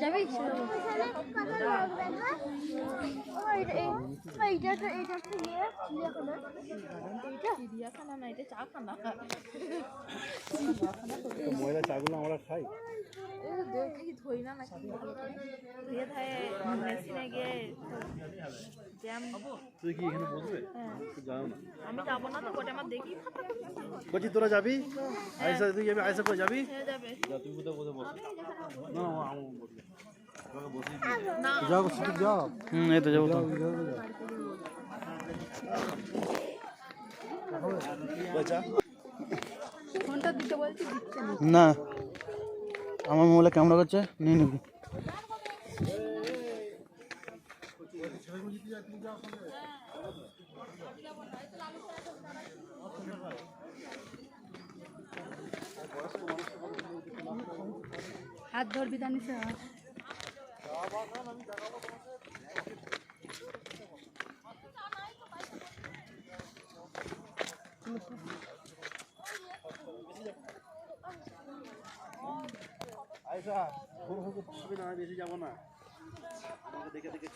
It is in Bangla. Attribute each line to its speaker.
Speaker 1: যাবি চিড়িয়াখানা না, এটা চাখানা।
Speaker 2: ময়লা চাগুলো আমরা খাই,
Speaker 1: ধরি না নাকি ধুয়ে ধায়ে মেশিনে গিয়ে জ্যাম।
Speaker 2: তুই কি এখানে বসবে? যাও না,
Speaker 1: আমি যাবো না তো, বটে আমার দেখি
Speaker 2: বলছি তোরা যাবি? আয়সা তুই যাবি? আয়সা করে যাবি?
Speaker 1: যাবে
Speaker 2: যা, তুই কোথাও বসে বস। না আমি বসবো, তোকে বসে
Speaker 1: না।
Speaker 2: যাও, শুধু যাও। এই তো যাবো তো। বলছা
Speaker 1: ফোনটা দিতে বলছি, দিচ্ছে
Speaker 2: না, আমার মোবাইলে ক্যামেরা করছে, নিয়ে নিবি।
Speaker 1: হাত ধরবি জানিস?
Speaker 2: আয়সা, বেশি যাবো না, আমাকে দেখে দেখে